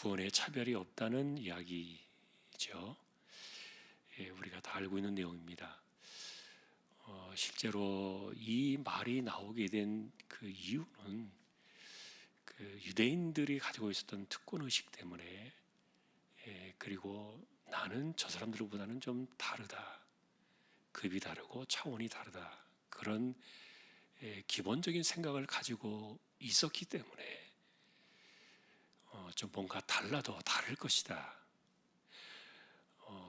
구원에 차별이 없다는 이야기죠. 우리가 다 알고 있는 내용입니다. 실제로 이 말이 나오게 된 그 이유는 그 유대인들이 가지고 있었던 특권의식 때문에, 그리고 나는 저 사람들보다는 좀 다르다, 급이 다르고 차원이 다르다, 그런 기본적인 생각을 가지고 있었기 때문에 좀 뭔가 달라도 다를 것이다,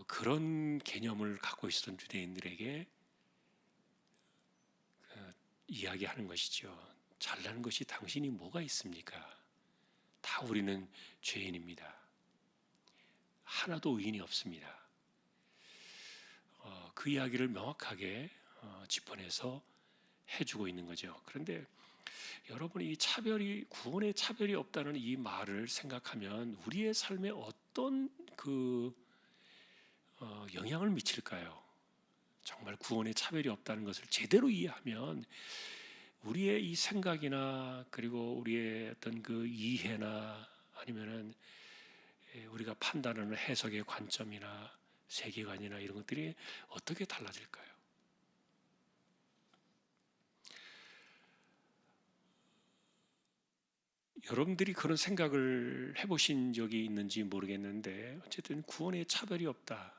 그런 개념을 갖고 있었던 유대인들에게 이야기하는 것이죠. 잘나는 것이 당신이 뭐가 있습니까? 다 우리는 죄인입니다. 하나도 의인이 없습니다. 그 이야기를 명확하게 짚어내서 해주고 있는 거죠. 그런데 여러분이 이 차별이, 구원의 차별이 없다는 이 말을 생각하면 우리의 삶에 어떤 영향을 미칠까요? 정말 구원의 차별이 없다는 것을 제대로 이해하면 우리의 이 생각이나, 그리고 우리의 어떤 그 이해나, 아니면은 우리가 판단하는 해석의 관점이나 세계관이나 이런 것들이 어떻게 달라질까요? 여러분들이 그런 생각을 해보신 적이 있는지 모르겠는데, 어쨌든 구원에 차별이 없다.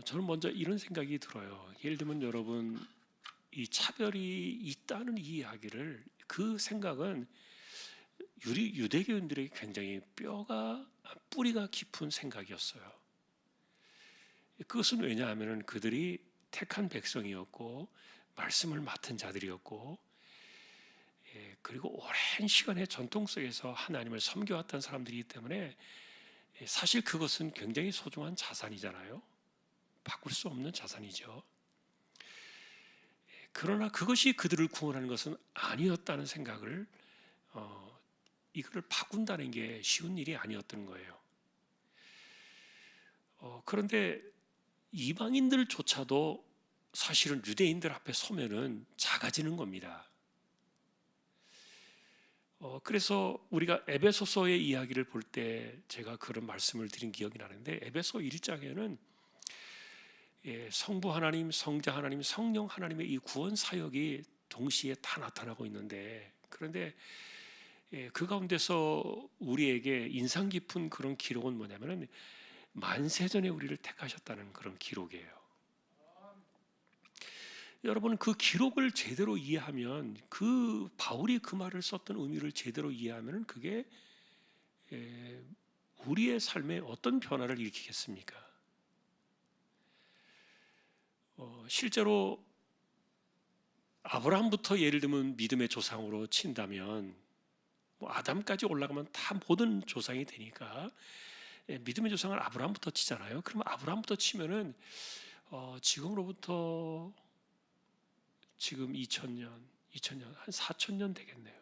저는 먼저 이런 생각이 들어요. 예를 들면 여러분, 이 차별이 있다는 이 이야기를, 그 생각은 유대교인들에게 굉장히 뿌리가 깊은 생각이었어요. 그것은 왜냐하면 그들이 택한 백성이었고 말씀을 맡은 자들이었고, 그리고 오랜 시간의 전통 속에서 하나님을 섬겨왔던 사람들이기 때문에 사실 그것은 굉장히 소중한 자산이잖아요. 바꿀 수 없는 자산이죠. 그러나 그것이 그들을 구원하는 것은 아니었다는 생각을, 이거를 바꾼다는 게 쉬운 일이 아니었던 거예요. 그런데 이방인들조차도 사실은 유대인들 앞에 서면은 작아지는 겁니다. 그래서 우리가 에베소서의 이야기를 볼 때 제가 그런 말씀을 드린 기억이 나는데, 에베소 1장에는 성부 하나님, 성자 하나님, 성령 하나님의 이 구원 사역이 동시에 다 나타나고 있는데, 그런데 그 가운데서 우리에게 인상 깊은 그런 기록은 뭐냐면은 만세전에 우리를 택하셨다는 그런 기록이에요. 여러분, 그 기록을 제대로 이해하면, 그 바울이 그 말을 썼던 의미를 제대로 이해하면 그게 우리의 삶에 어떤 변화를 일으키겠습니까? 실제로 아브라함부터 예를 들면 믿음의 조상으로 친다면, 뭐 아담까지 올라가면 다 모든 조상이 되니까 믿음의 조상을 아브라함부터 치잖아요. 그러면 아브라함부터 치면은 지금으로부터 지금 2000년 한 4000년 되겠네요.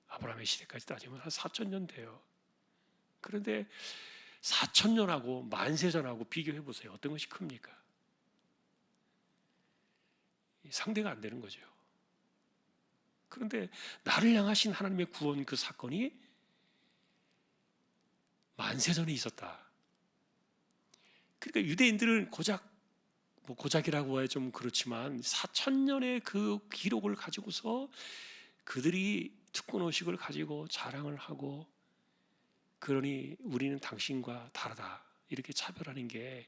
아브라함의 시대까지 따지면 한 4000년 돼요. 그런데 4000년하고 만세전하고 비교해 보세요. 어떤 것이 큽니까? 상대가 안 되는 거죠. 그런데 나를 향하신 하나님의 구원, 그 사건이 만세전에 있었다. 그러니까 유대인들은 고작이라고 해야 좀 그렇지만 4000년의 그 기록을 가지고서 그들이 특권의식을 가지고 자랑을 하고, 그러니 우리는 당신과 다르다 이렇게 차별하는 게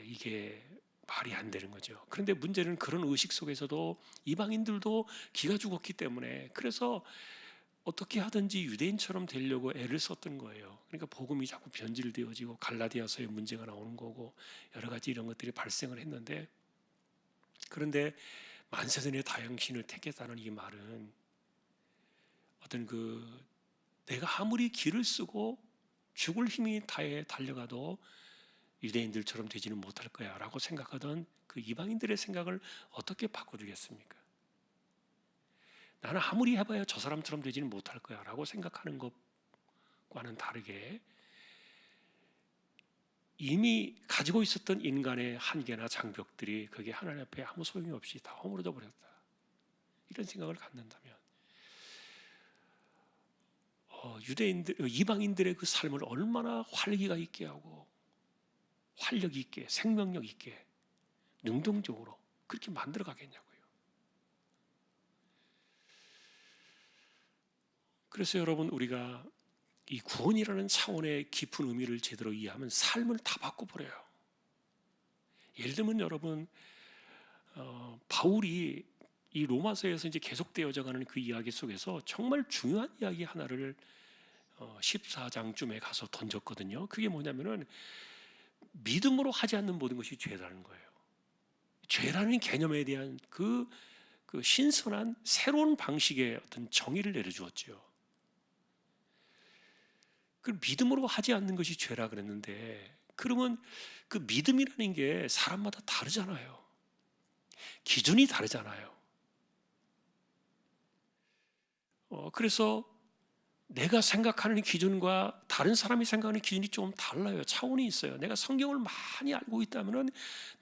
이게 말이 안 되는 거죠. 그런데 문제는 그런 의식 속에서도 이방인들도 기가 죽었기 때문에, 그래서 어떻게 하든지 유대인처럼 되려고 애를 썼던 거예요. 그러니까 복음이 자꾸 변질되어지고 갈라디아서의 문제가 나오는 거고 여러 가지 이런 것들이 발생을 했는데, 그런데 만세전에 다양신을 택했다는 이 말은 어떤 내가 아무리 길을 쓰고 죽을 힘이 다해 달려가도 유대인들처럼 되지는 못할 거야 라고 생각하던 그 이방인들의 생각을 어떻게 바꿔주겠습니까? 나는 아무리 해봐야 저 사람처럼 되지는 못할 거야 라고 생각하는 것과는 다르게, 이미 가지고 있었던 인간의 한계나 장벽들이 그게 하나님 앞에 아무 소용이 없이 다 허물어져 버렸다, 이런 생각을 갖는다면 이방인들의 그 삶을 얼마나 활기가 있게 하고 활력 있게 생명력 있게 능동적으로 그렇게 만들어 가겠냐고요. 그래서 여러분, 우리가 이 구원이라는 차원의 깊은 의미를 제대로 이해하면 삶을 다 바꿔버려요. 예를 들면 여러분, 바울이 이 로마서에서 이제 계속되어져 가는 그 이야기 속에서 정말 중요한 이야기 하나를 14장쯤에 가서 던졌거든요. 그게 뭐냐면은 믿음으로 하지 않는 모든 것이 죄라는 거예요. 죄라는 개념에 대한 그 신선한 새로운 방식의 어떤 정의를 내려주었죠. 그 믿음으로 하지 않는 것이 죄라 그랬는데, 그러면 그 믿음이라는 게 사람마다 다르잖아요. 기준이 다르잖아요. 그래서 내가 생각하는 기준과 다른 사람이 생각하는 기준이 좀 달라요. 차원이 있어요. 내가 성경을 많이 알고 있다면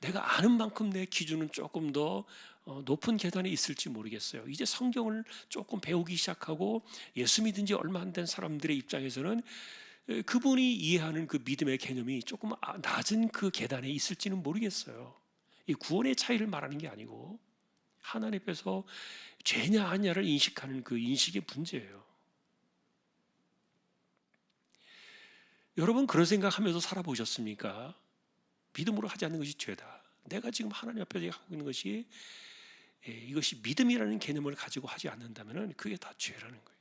내가 아는 만큼 내 기준은 조금 더 높은 계단에 있을지 모르겠어요. 이제 성경을 조금 배우기 시작하고 예수 믿은 지 얼마 안 된 사람들의 입장에서는 그분이 이해하는 그 믿음의 개념이 조금 낮은 그 계단에 있을지는 모르겠어요. 이 구원의 차이를 말하는 게 아니고 하나님 앞에서 죄냐 아냐를 인식하는 그 인식의 문제예요. 여러분, 그런 생각하면서 살아보셨습니까? 믿음으로 하지 않는 것이 죄다. 내가 지금 하나님 앞에 하고 있는 것이 이것이 믿음이라는 개념을 가지고 하지 않는다면 그게 다 죄라는 거예요.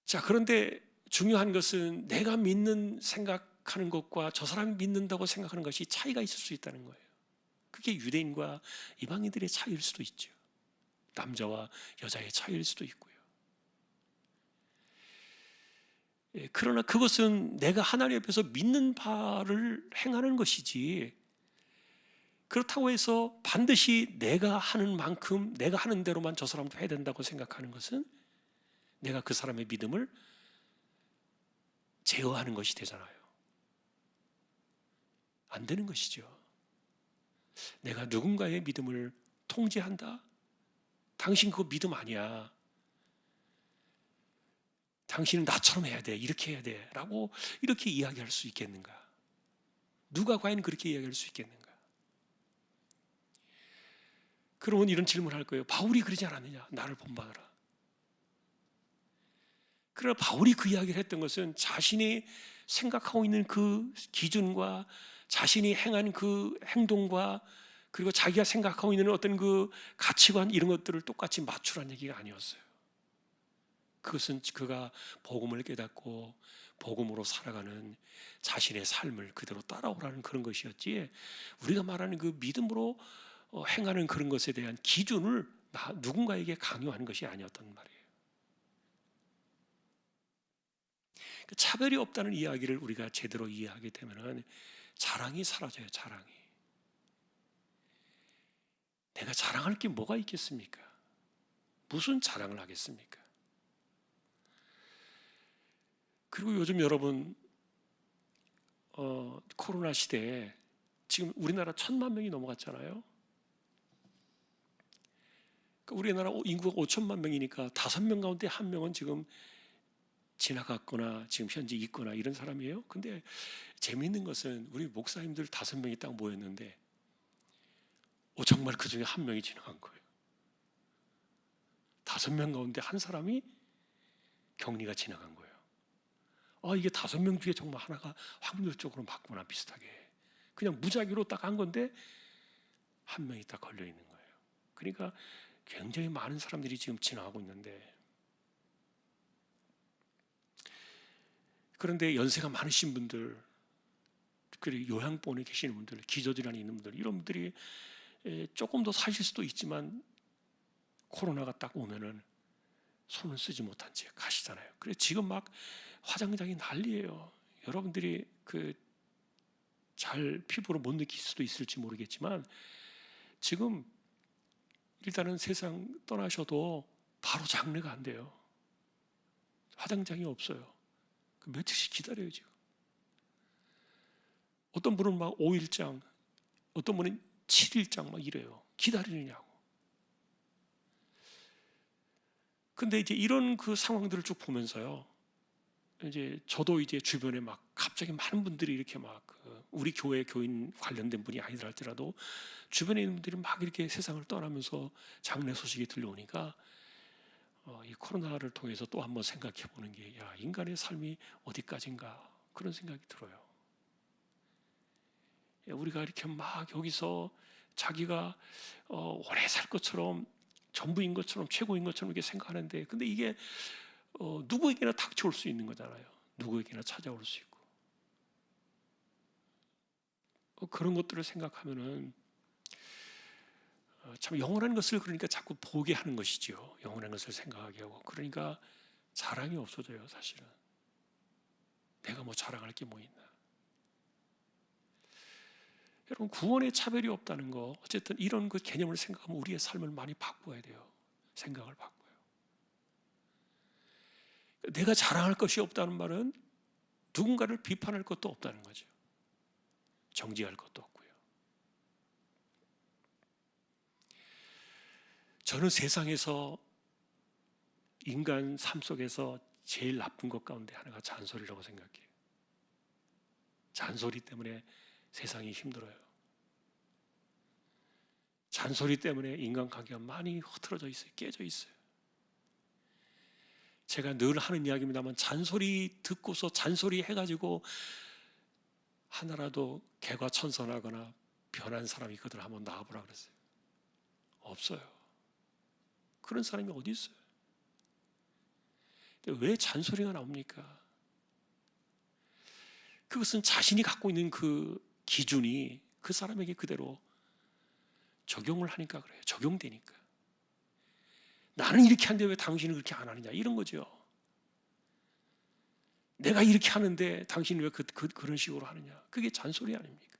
자, 그런데 중요한 것은 내가 믿는 생각하는 것과 저 사람이 믿는다고 생각하는 것이 차이가 있을 수 있다는 거예요. 그게 유대인과 이방인들의 차이일 수도 있죠. 남자와 여자의 차이일 수도 있고요. 그러나 그것은 내가 하나님 앞에서 믿는 바를 행하는 것이지, 그렇다고 해서 반드시 내가 하는 만큼 내가 하는 대로만 저 사람도 해야 된다고 생각하는 것은 내가 그 사람의 믿음을 제어하는 것이 되잖아요. 안 되는 것이죠. 내가 누군가의 믿음을 통제한다? 당신 그거 믿음 아니야. 당신은 나처럼 해야 돼. 이렇게 해야 돼. 라고 이렇게 이야기할 수 있겠는가? 누가 과연 그렇게 이야기할 수 있겠는가? 그러면 이런 질문을 할 거예요. 바울이 그러지 않았느냐? 나를 본받아라. 그러나 바울이 그 이야기를 했던 것은 자신이 생각하고 있는 그 기준과 자신이 행한 그 행동과 그리고 자기가 생각하고 있는 어떤 그 가치관 이런 것들을 똑같이 맞추라는 얘기가 아니었어요. 그것은 그가 복음을 깨닫고 복음으로 살아가는 자신의 삶을 그대로 따라오라는 그런 것이었지, 우리가 말하는 그 믿음으로 행하는 그런 것에 대한 기준을 누군가에게 강요하는 것이 아니었단 말이에요. 차별이 없다는 이야기를 우리가 제대로 이해하게 되면 자랑이 사라져요. 자랑이. 내가 자랑할 게 뭐가 있겠습니까? 무슨 자랑을 하겠습니까? 그리고 요즘 여러분 코로나 시대에 지금 우리나라 1,000만 명이 넘어갔잖아요. 그러니까 우리나라 인구가 5천만 명이니까 5명 가운데 1명은 지금 지나갔거나 지금 현재 있거나 이런 사람이에요. 근데 재미있는 것은 우리 목사님들 5명이 딱 모였는데 정말 그 중에 1명이 지나간 거예요. 5명 가운데 1사람이 격리가 지나간 거예요. 이게 5명 중에 정말 하나가 확률적으로 맞구나, 비슷하게. 그냥 무작위로 딱 한 건데 1명이 딱 걸려 있는 거예요. 그러니까 굉장히 많은 사람들이 지금 지나가고 있는데, 그런데 연세가 많으신 분들, 그리고 요양본에 계시는 분들, 기저질환이 있는 분들, 이런 분들이 조금 더 사실 수도 있지만 코로나가 딱 오면은 손을 쓰지 못한 채 가시잖아요. 그래서 지금 막 화장장이 난리예요. 여러분들이 잘 피부로 못 느낄 수도 있을지 모르겠지만 지금 일단은 세상 떠나셔도 바로 장례가 안 돼요. 화장장이 없어요. 며칠씩 기다려요 지금. 어떤 분은 막 5일장, 어떤 분은 7일장 막 이래요. 기다리느냐고. 근데 이제 이런 그 상황들을 쭉 보면서요, 이제 저도 이제 주변에 막 갑자기 많은 분들이 이렇게 막그 우리 교회 교인 관련된 분이 아니더라 할지라도 주변에 있는 분들이 막 이렇게 세상을 떠나면서 장례 소식이 들려오니까 이 코로나를 통해서 또 한번 생각해 보는 게, 야, 인간의 삶이 어디까지인가 그런 생각이 들어요. 우리가 이렇게 막 여기서 자기가 오래 살 것처럼 전부인 것처럼 최고인 것처럼 이렇게 생각하는데, 근데 이게 누구에게나 닥쳐올 수 있는 거잖아요. 누구에게나 찾아올 수 있고, 그런 것들을 생각하면은 참 영원한 것을 그러니까 자꾸 보게 하는 것이죠. 영원한 것을 생각하게 하고, 그러니까 자랑이 없어져요. 사실은 내가 뭐 자랑할 게 뭐 있나. 여러분, 구원의 차별이 없다는 거, 어쨌든 이런 그 개념을 생각하면 우리의 삶을 많이 바꿔야 돼요. 생각을 바꿔요. 내가 자랑할 것이 없다는 말은 누군가를 비판할 것도 없다는 거죠. 정죄할 것도 없고요. 저는 세상에서 인간 삶 속에서 제일 나쁜 것 가운데 하나가 잔소리라고 생각해요. 잔소리 때문에 세상이 힘들어요. 잔소리 때문에 인간관계가 많이 흐트러져 있어요. 깨져 있어요. 제가 늘 하는 이야기입니다만, 잔소리 듣고서 잔소리 해가지고 하나라도 개과천선하거나 변한 사람이 있거든 한번 나와보라 그랬어요. 없어요. 그런 사람이 어디 있어요? 왜 잔소리가 나옵니까? 그것은 자신이 갖고 있는 그 기준이 그 사람에게 그대로 적용을 하니까 그래요. 적용되니까. 나는 이렇게 하는데 왜 당신은 그렇게 안 하느냐, 이런 거죠. 내가 이렇게 하는데 당신은 왜 그런 식으로 하느냐. 그게 잔소리 아닙니까?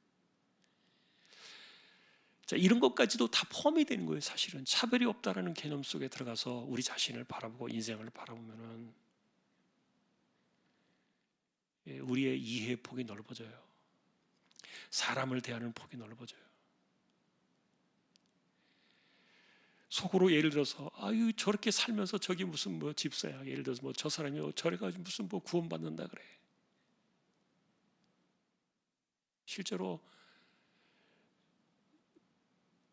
자, 이런 것까지도 다 포함이 되는 거예요. 사실은 차별이 없다라는 개념 속에 들어가서 우리 자신을 바라보고 인생을 바라보면은 우리의 이해의 폭이 넓어져요. 사람을 대하는 폭이 넓어져요. 속으로 예를 들어서, 아유, 저렇게 살면서 저기 무슨 뭐 집사야, 예를 들어서 뭐 저 사람이 저래가지고 무슨 뭐 구원받는다 그래. 실제로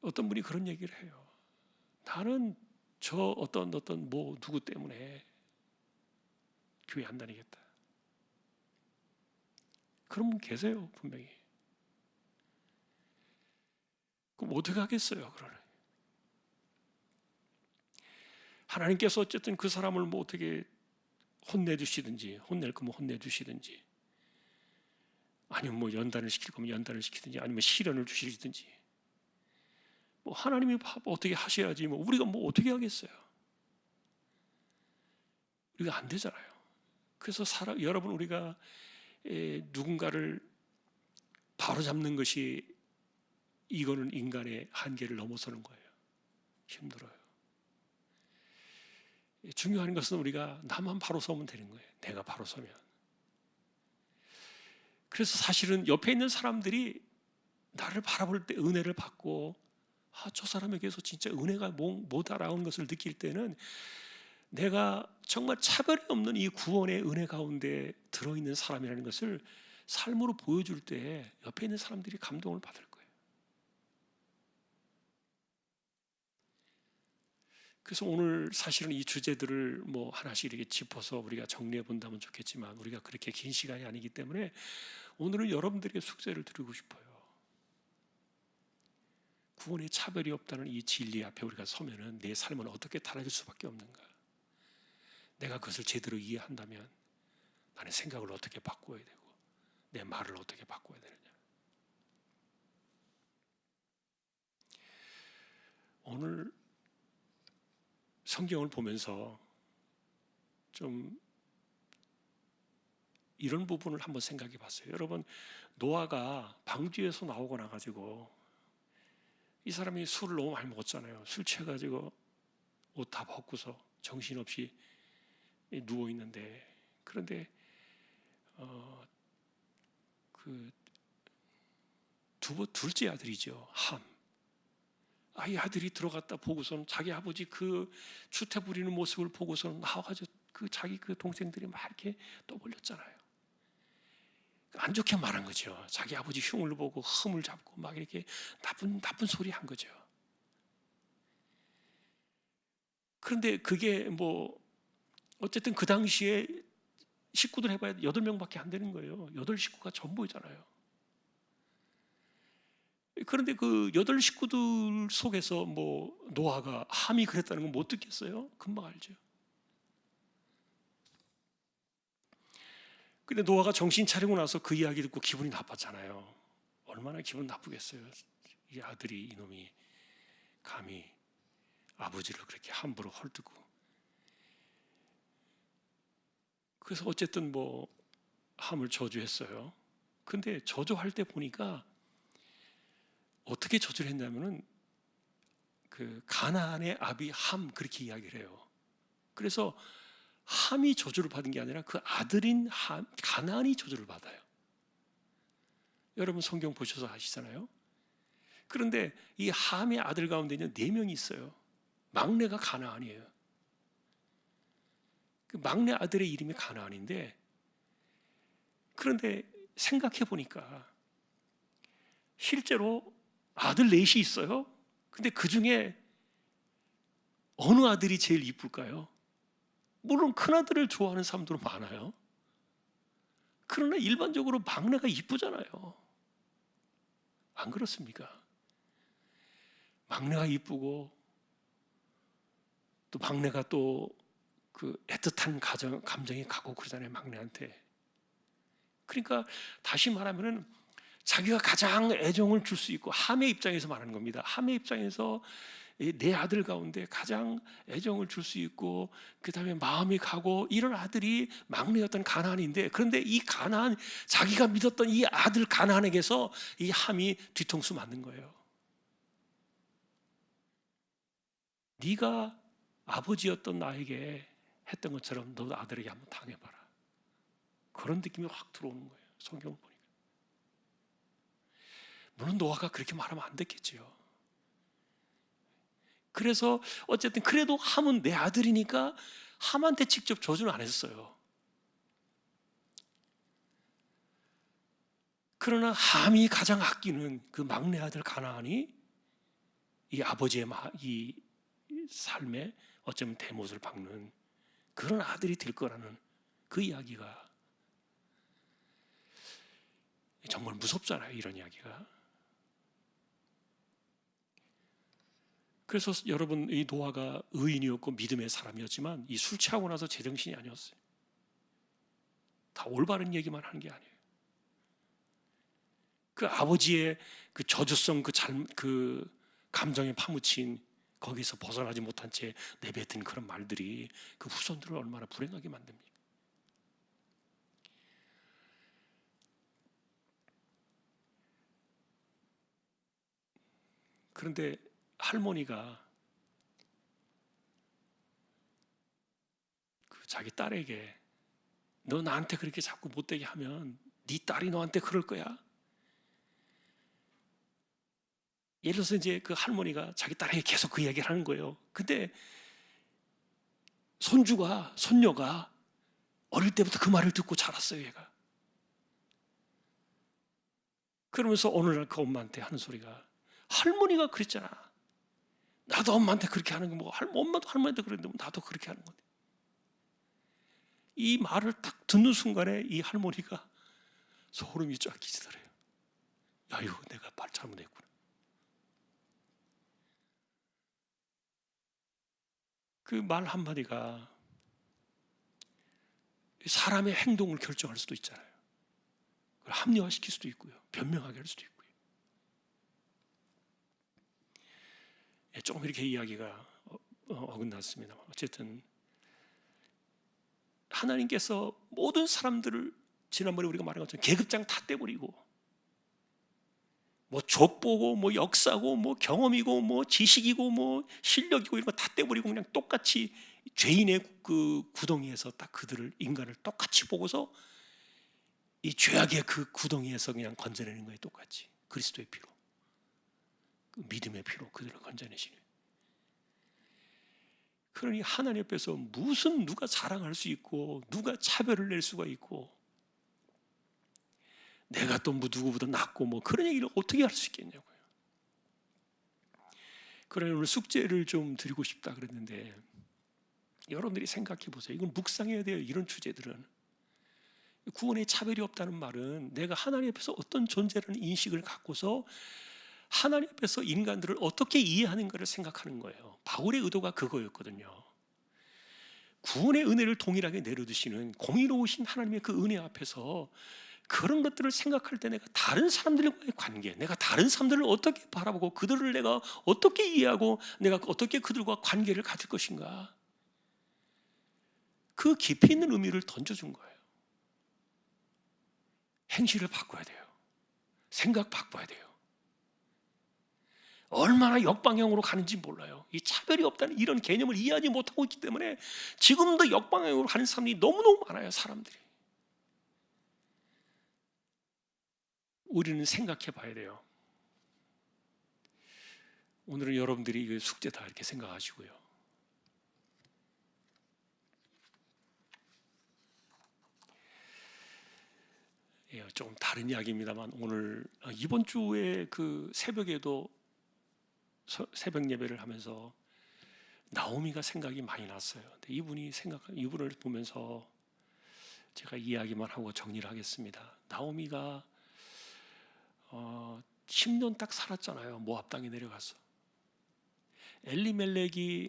어떤 분이 그런 얘기를 해요. 나는 저 어떤 뭐 누구 때문에 교회 안 다니겠다. 그런 분 계세요, 분명히. 그럼 어떻게 하겠어요, 그러네. 하나님께서 어쨌든 그 사람을 뭐 어떻게 혼내주시든지, 혼낼 거면 혼내주시든지, 아니면 뭐 연단을 시킬 거면 연단을 시키든지, 아니면 시련을 주시든지, 뭐 하나님이 어떻게 하셔야지, 뭐 우리가 뭐 어떻게 하겠어요? 우리가 안 되잖아요. 그래서 여러분, 우리가 누군가를 바로잡는 것이, 이거는 인간의 한계를 넘어서는 거예요. 힘들어요. 중요한 것은 우리가 나만 바로 서면 되는 거예요. 내가 바로 서면. 그래서 사실은 옆에 있는 사람들이 나를 바라볼 때 은혜를 받고, 저 사람에게서 진짜 은혜가 뭐 달아온 것을 느낄 때는 내가 정말 차별이 없는 이 구원의 은혜 가운데 들어있는 사람이라는 것을 삶으로 보여줄 때 옆에 있는 사람들이 감동을 받을 거예요. 그래서 오늘 사실은 이 주제들을 뭐 하나씩 이렇게 짚어서 우리가 정리해 본다면 좋겠지만, 우리가 그렇게 긴 시간이 아니기 때문에 오늘은 여러분들에게 숙제를 드리고 싶어요. 구원의 차별이 없다는 이 진리 앞에 우리가 서면은 내 삶은 어떻게 달라질 수밖에 없는가? 내가 그것을 제대로 이해한다면 나는 생각을 어떻게 바꿔야 되고 내 말을 어떻게 바꿔야 되느냐? 오늘 성경을 보면서 좀 이런 부분을 한번 생각해 봤어요. 여러분, 노아가 방주에서 나오고 나가지고 이 사람이 술을 너무 많이 먹었잖아요. 술 취해가지고 옷 다 벗고서 정신없이 누워 있는데, 그런데 그 둘째 아들이죠, 함. 이 아들이 들어갔다 보고서는 자기 아버지 그 추태 부리는 모습을 보고서는 나와가지고 자기 동생들이 막 이렇게 떠벌렸잖아요. 안 좋게 말한 거죠. 자기 아버지 흉을 보고 흠을 잡고 막 이렇게 나쁜 소리 한 거죠. 그런데 그게 어쨌든 그 당시에 식구들 해봐야 8명밖에 안 되는 거예요. 8식구가 전부잖아요. 그런데 그 8식구들 속에서 노아가 함이 그랬다는 건 못 듣겠어요? 금방 알죠. 근데 노아가 정신 차리고 나서 그 이야기 듣고 기분이 나빴잖아요. 얼마나 기분 나쁘겠어요. 이 아들이, 이놈이 감히 아버지를 그렇게 함부로 헐뜯고. 그래서 어쨌든 함을 저주했어요. 근데 저주할 때 보니까 어떻게 저주를 했냐면은 그 가나안의 아비 함, 그렇게 이야기를 해요. 그래서 함이 저주를 받은 게 아니라 그 아들인 가나안이 저주를 받아요. 여러분 성경 보셔서 아시잖아요. 그런데 이 함의 아들 가운데는 4명이 있어요. 막내가 가나안이에요. 그 막내 아들의 이름이 가나안인데, 그런데 생각해 보니까 실제로 아들 4이 있어요. 근데 그 중에 어느 아들이 제일 이쁠까요? 물론 큰 아들을 좋아하는 사람들은 많아요. 그러나 일반적으로 막내가 이쁘잖아요. 안 그렇습니까? 막내가 이쁘고 또 막내가 또 그 애틋한 감정이 가고 그러잖아요, 막내한테. 그러니까 다시 말하면은 자기가 가장 애정을 줄 수 있고, 함의 입장에서 말하는 겁니다. 함의 입장에서 내 아들 가운데 가장 애정을 줄 수 있고 그 다음에 마음이 가고 이런 아들이 막내였던 가나안인데, 그런데 이 가나안, 자기가 믿었던 이 아들 가나안에게서 이 함이 뒤통수 맞는 거예요. 네가 아버지였던 나에게 했던 것처럼 너도 아들에게 한번 당해봐라. 그런 느낌이 확 들어오는 거예요, 성경을 보니까. 물론 노아가 그렇게 말하면 안 됐겠지요. 그래서 어쨌든 그래도 함은 내 아들이니까 함한테 직접 저주는 안 했어요. 그러나 함이 가장 아끼는 그 막내 아들 가나안이 이 아버지의 이 삶에 어쩌면 대못을 박는 그런 아들이 될 거라는 그 이야기가 정말 무섭잖아요, 이런 이야기가. 그래서 여러분, 이 노아가 의인이었고 믿음의 사람이었지만 이 술 취하고 나서 제정신이 아니었어요. 다 올바른 얘기만 하는 게 아니에요. 그 아버지의 그 저주성, 그 감정에 파묻힌, 거기서 벗어나지 못한 채 내뱉은 그런 말들이 그 후손들을 얼마나 불행하게 만듭니까? 그런데 할머니가 그 자기 딸에게 너 나한테 그렇게 자꾸 못되게 하면 네 딸이 너한테 그럴 거야. 예를 들어서 이제 그 할머니가 자기 딸에게 계속 그 이야기를 하는 거예요. 근데 손녀가 어릴 때부터 그 말을 듣고 자랐어요, 얘가. 그러면서 어느 날 그 엄마한테 하는 소리가, 할머니가 그랬잖아. 나도 엄마한테 그렇게 하는 거 뭐, 엄마도 할머니한테 그랬는데 나도 그렇게 하는 건데. 이 말을 딱 듣는 순간에 이 할머니가 소름이 쫙 끼치더래요. 야, 이거 내가 말 잘못했구나. 그 말 한마디가 사람의 행동을 결정할 수도 있잖아요. 그걸 합리화시킬 수도 있고요, 변명하게 할 수도 있고요. 조금 이렇게 이야기가 어긋났습니다. 어쨌든 하나님께서 모든 사람들을 지난번에 우리가 말한 것처럼 계급장 다 떼버리고, 뭐 족보고 뭐 역사고 뭐 경험이고 뭐 지식이고 뭐 실력이고 이런 거 다 떼버리고 그냥 똑같이 죄인의 그 구덩이에서 딱 그들을, 인간을 똑같이 보고서 이 죄악의 그 구덩이에서 그냥 건져내는 거예요, 똑같이 그리스도의 피로. 그 믿음의 피로 그들을 건져내시는. 그러니 하나님 앞에서 무슨 누가 자랑할 수 있고 누가 차별을 낼 수가 있고 내가 또 누구보다 낫고 뭐 그런 얘기를 어떻게 할 수 있겠냐고요. 그러니 오늘 숙제를 좀 드리고 싶다 그랬는데 여러분들이 생각해 보세요. 이건 묵상해야 돼요. 이런 주제들은. 구원에 차별이 없다는 말은 내가 하나님 앞에서 어떤 존재라는 인식을 갖고서 하나님 앞에서 인간들을 어떻게 이해하는가를 생각하는 거예요. 바울의 의도가 그거였거든요. 구원의 은혜를 동일하게 내려두시는 공의로우신 하나님의 그 은혜 앞에서 그런 것들을 생각할 때 내가 다른 사람들과의 관계, 내가 다른 사람들을 어떻게 바라보고 그들을 내가 어떻게 이해하고 내가 어떻게 그들과 관계를 가질 것인가, 그 깊이 있는 의미를 던져준 거예요. 행실을 바꿔야 돼요. 생각 바꿔야 돼요. 얼마나 역방향으로 가는지 몰라요. 이 차별이 없다는 이런 개념을 이해하지 못하고 있기 때문에 지금도 역방향으로 가는 사람이 너무너무 많아요. 사람들이. 우리는 생각해 봐야 돼요. 오늘은 여러분들이 이게 숙제다 이렇게 생각하시고요. 예, 조금 다른 이야기입니다만 오늘 이번 주에 그 새벽에도 새벽 예배를 하면서 나오미가 생각이 많이 났어요. 근데 이분을 보면서 제가 이야기만 하고 정리를 하겠습니다. 나오미가 10년 딱 살았잖아요. 모압 땅에 내려가서. 엘리멜렉이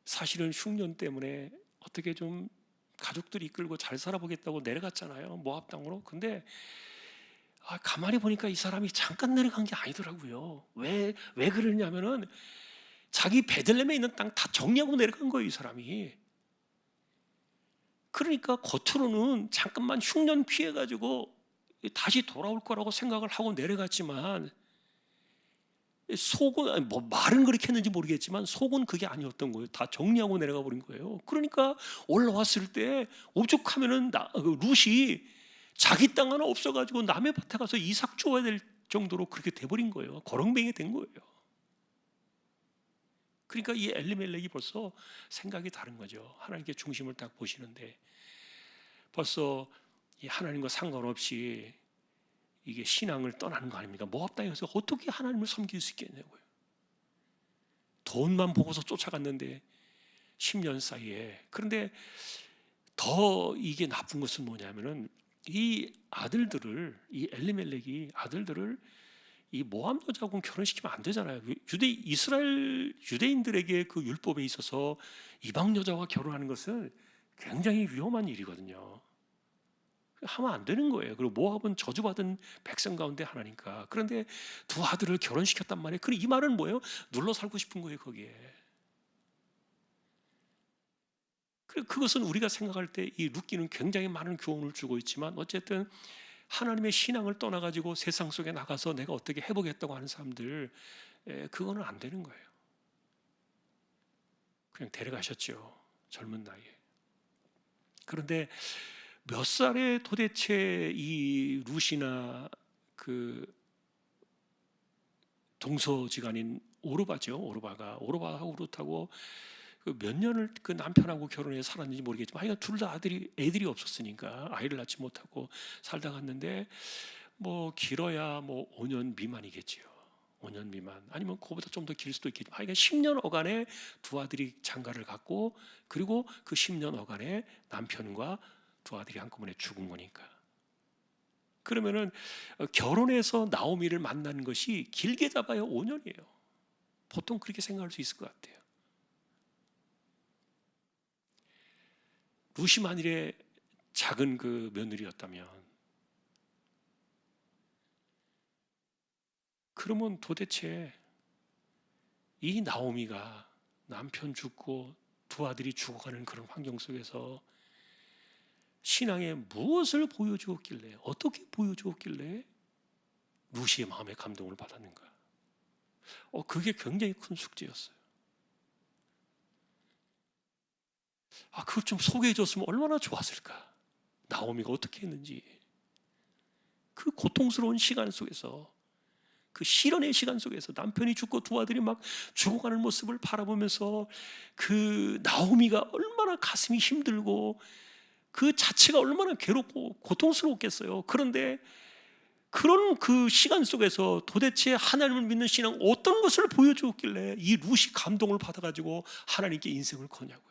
사실은 흉년 때문에 어떻게 좀 가족들이 이끌고 잘 살아보겠다고 내려갔잖아요. 모압 땅으로. 근데 가만히 보니까 이 사람이 잠깐 내려간 게 아니더라고요. 왜 그러냐면은 자기 베들레헴에 있는 땅 다 정리하고 내려간 거예요, 이 사람이. 그러니까 겉으로는 잠깐만 흉년 피해가지고 다시 돌아올 거라고 생각을 하고 내려갔지만 속은, 뭐 말은 그렇게 했는지 모르겠지만 속은 그게 아니었던 거예요. 다 정리하고 내려가 버린 거예요. 그러니까 올라왔을 때 오죽하면은 룻이 자기 땅 하나 없어가지고 남의 밭에 가서 이삭 주어야 될 정도로 그렇게 돼버린 거예요. 거렁뱅이 된 거예요. 그러니까 이 엘리멜렉이 벌써 생각이 다른 거죠. 하나님께 중심을 딱 보시는데 벌써 이 하나님과 상관없이 이게 신앙을 떠나는 거 아닙니까? 모압 땅에서 어떻게 하나님을 섬길 수 있겠냐고요. 돈만 보고서 쫓아갔는데 10년 사이에. 그런데 더 이게 나쁜 것은 뭐냐면은 이 엘리멜렉이 아들들을 이 모압 여자하고는 결혼시키면 안 되잖아요. 이스라엘 유대인들에게 그 율법에 있어서 이방 여자와 결혼하는 것은 굉장히 위험한 일이거든요. 하면 안 되는 거예요. 그리고 모압은 저주받은 백성 가운데 하나니까. 그런데 두 아들을 결혼시켰단 말이에요. 이 말은 뭐예요? 눌러 살고 싶은 거예요, 거기에. 그것은 우리가 생각할 때 이 룻기는 굉장히 많은 교훈을 주고 있지만 어쨌든 하나님의 신앙을 떠나가지고 세상 속에 나가서 내가 어떻게 해보겠다고 하는 사람들, 그거는 안 되는 거예요. 그냥 데려가셨죠. 젊은 나이에. 그런데 몇 살에 도대체 이 룻이나 그 동서지간인 오르바하고 룻하고 몇 년을 그 남편하고 결혼해서 살았는지 모르겠지만 하여간 둘 다 애들이 없었으니까 아이를 낳지 못하고 살다 갔는데 뭐 길어야 뭐 5년 미만이겠지요. 5년 미만 아니면 그거보다 좀 더 길 수도 있겠지만 하여간 10년 어간에 두 아들이 장가를 갔고 그리고 그 10년 어간에 남편과 두 아들이 한꺼번에 죽은 거니까. 그러면은 결혼해서 나오미를 만나는 것이 길게 잡아야 5년이에요. 보통 그렇게 생각할 수 있을 것 같아요. 룻이 만일에 작은 그 며느리였다면 그러면 도대체 이 나오미가 남편 죽고 두 아들이 죽어가는 그런 환경 속에서 신앙에 무엇을 보여주었길래 어떻게 보여주었길래 룻의 마음에 감동을 받았는가? 그게 굉장히 큰 숙제였어요. 그걸 좀 소개해 줬으면 얼마나 좋았을까? 나오미가 어떻게 했는지 그 고통스러운 시간 속에서 그 실현의 시간 속에서 남편이 죽고 두 아들이 막 죽어가는 모습을 바라보면서 그 나오미가 얼마나 가슴이 힘들고 그 자체가 얼마나 괴롭고 고통스러웠겠어요. 그런데 그런 그 시간 속에서 도대체 하나님을 믿는 신앙 어떤 것을 보여주었길래 이 룻이 감동을 받아가지고 하나님께 인생을 거냐고요.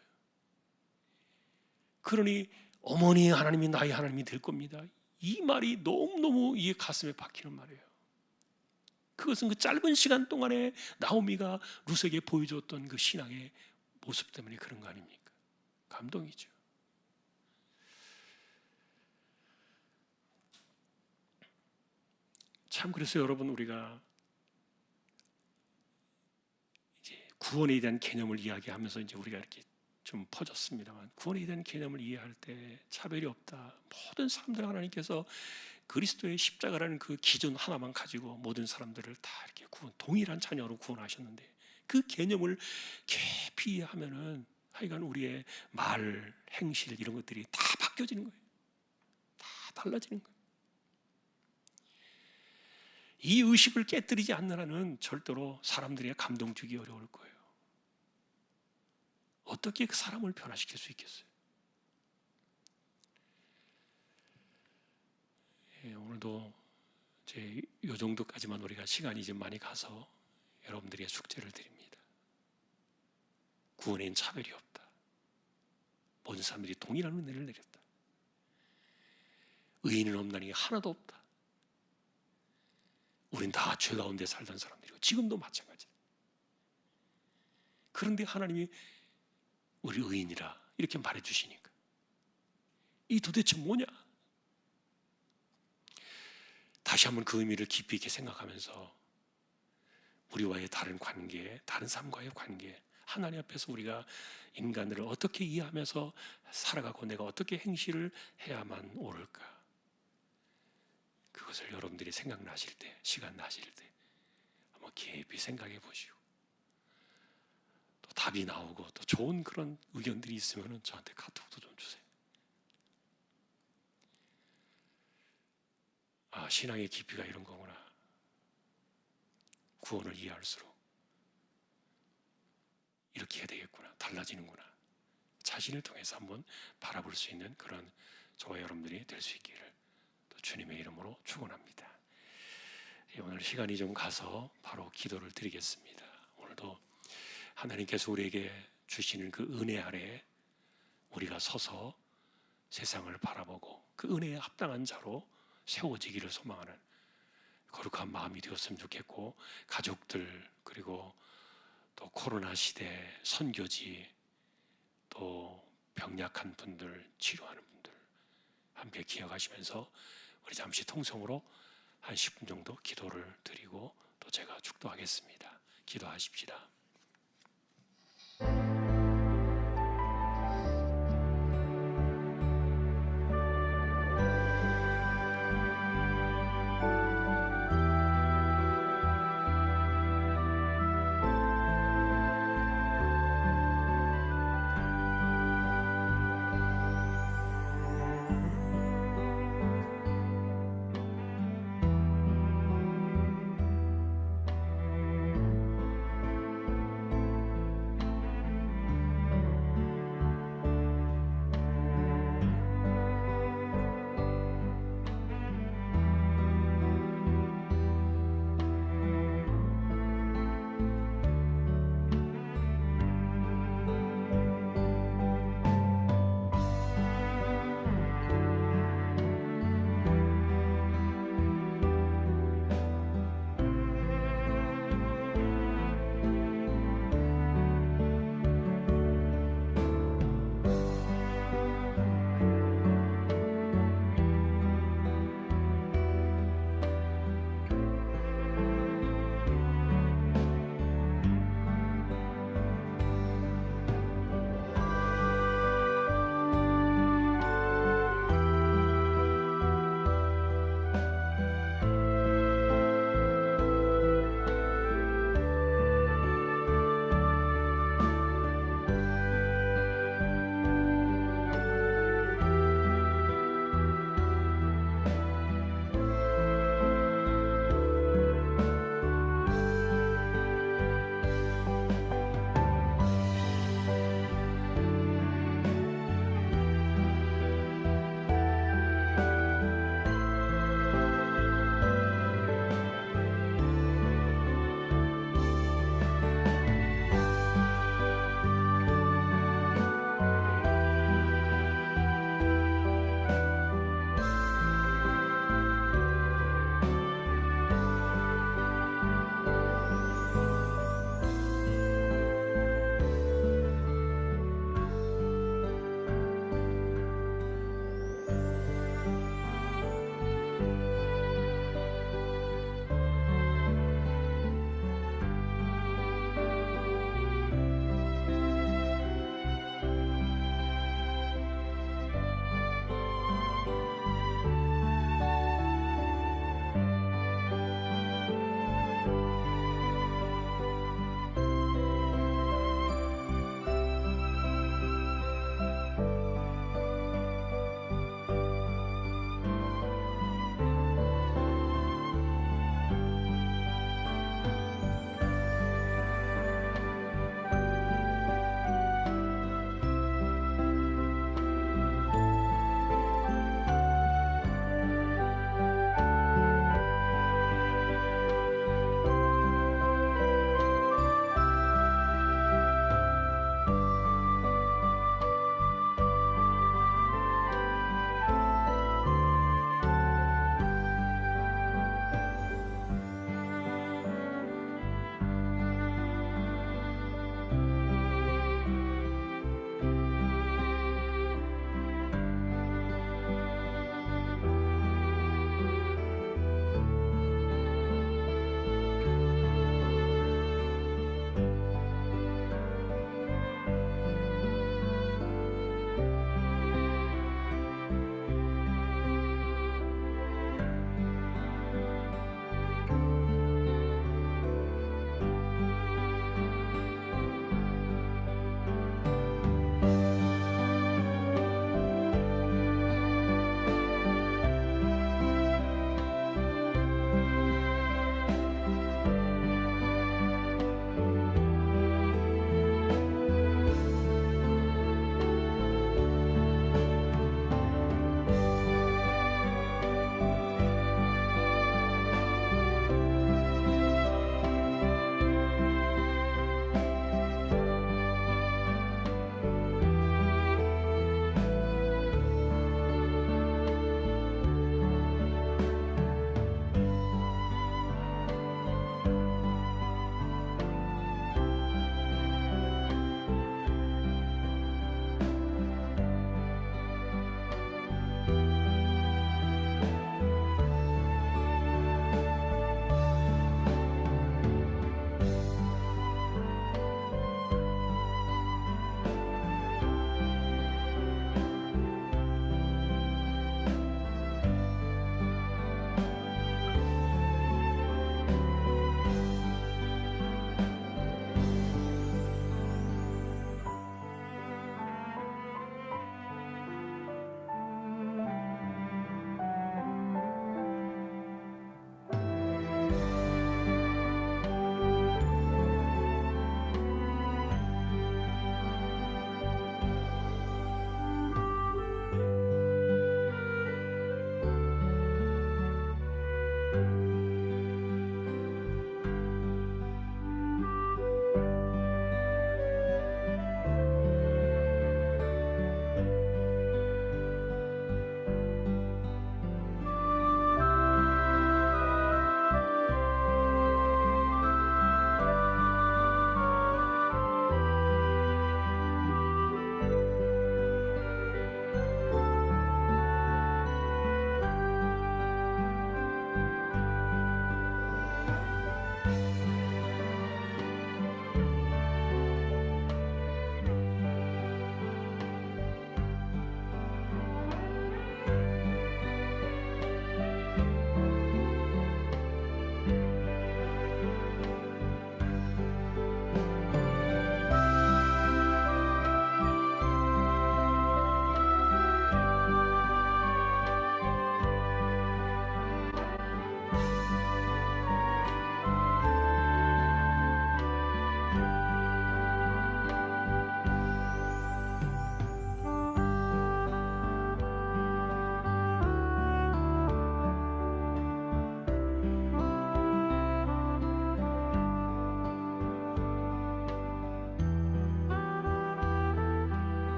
그러니 어머니 하나님이 나의 하나님이 될 겁니다. 이 말이 너무너무 이 가슴에 박히는 말이에요. 그것은 그 짧은 시간 동안에 나오미가 룻에게 보여줬던 그 신앙의 모습 때문에 그런 거 아닙니까? 감동이죠. 참 그래서 여러분 우리가 이제 구원에 대한 개념을 이야기하면서 이제 우리가 이렇게 좀 퍼졌습니다만 구원에 대한 개념을 이해할 때 차별이 없다. 모든 사람들 하나님께서 그리스도의 십자가라는 그 기준 하나만 가지고 모든 사람들을 다 이렇게 동일한 자녀로 구원하셨는데 그 개념을 깊이 이해하면은 하여간 우리의 말, 행실 이런 것들이 다 바뀌어지는 거예요. 다 달라지는 거예요. 이 의식을 깨뜨리지 않는 한은 절대로 사람들의 감동 주기 어려울 거예요. 어떻게 그 사람을 변화시킬 수 있겠어요? 오늘도 이제 이 정도까지만 우리가 시간이 좀 많이 가서 여러분들의 숙제를 드립니다. 구원에는 차별이 없다. 모든 사람들이 동일한 은혜를 내렸다. 의인은 없나니 하나도 없다. 우린 다 죄 가운데 살던 사람들이고 지금도 마찬가지다. 그런데 하나님이 우리 의인이라 이렇게 말해주시니까 이 도대체 뭐냐? 다시 한번 그 의미를 깊이 있게 생각하면서 우리와의 다른 관계, 다른 삶과의 관계, 하나님 앞에서 우리가 인간들을 어떻게 이해하면서 살아가고 내가 어떻게 행실을 해야만 옳을까? 그것을 여러분들이 생각나실 때, 시간 나실 때 한번 깊이 생각해 보시고 또 답이 나오고 또 좋은 그런 의견들이 있으면 저한테 카톡도 좀 주세요. 아, 신앙의 깊이가 이런 거구나. 구원을 이해할수록 이렇게 해야 되겠구나. 달라지는구나. 자신을 통해서 한번 바라볼 수 있는 그런 저와 여러분들이 될 수 있기를 또 주님의 이름으로 축원합니다. 오늘 시간이 좀 가서 바로 기도를 드리겠습니다. 오늘도 하나님께서 우리에게 주시는 그 은혜 아래 우리가 서서 세상을 바라보고 그 은혜에 합당한 자로 세워지기를 소망하는 거룩한 마음이 되었으면 좋겠고, 가족들 그리고 또 코로나 시대 선교지 또 병약한 분들 치료하는 분들 함께 기억하시면서 우리 잠시 통성으로 한 10분 정도 기도를 드리고 또 제가 축도하겠습니다. 기도하십시다.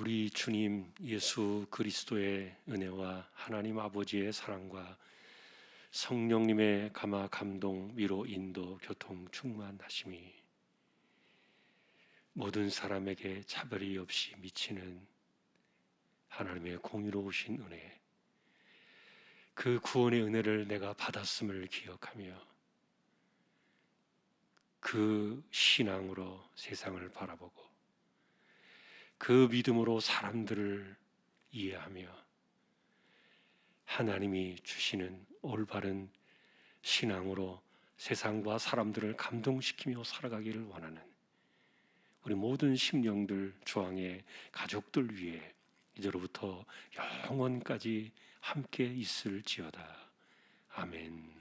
우리 주님 예수 그리스도의 은혜와 하나님 아버지의 사랑과 성령님의 감화 감동 위로 인도 교통 충만하심이 모든 사람에게 차별이 없이 미치는 하나님의 공의로우신 은혜, 그 구원의 은혜를 내가 받았음을 기억하며 그 신앙으로 세상을 바라보고 그 믿음으로 사람들을 이해하며 하나님이 주시는 올바른 신앙으로 세상과 사람들을 감동시키며 살아가기를 원하는 우리 모든 심령들, 조항의 가족들 위해 이제로부터 영원까지 함께 있을지어다. 아멘.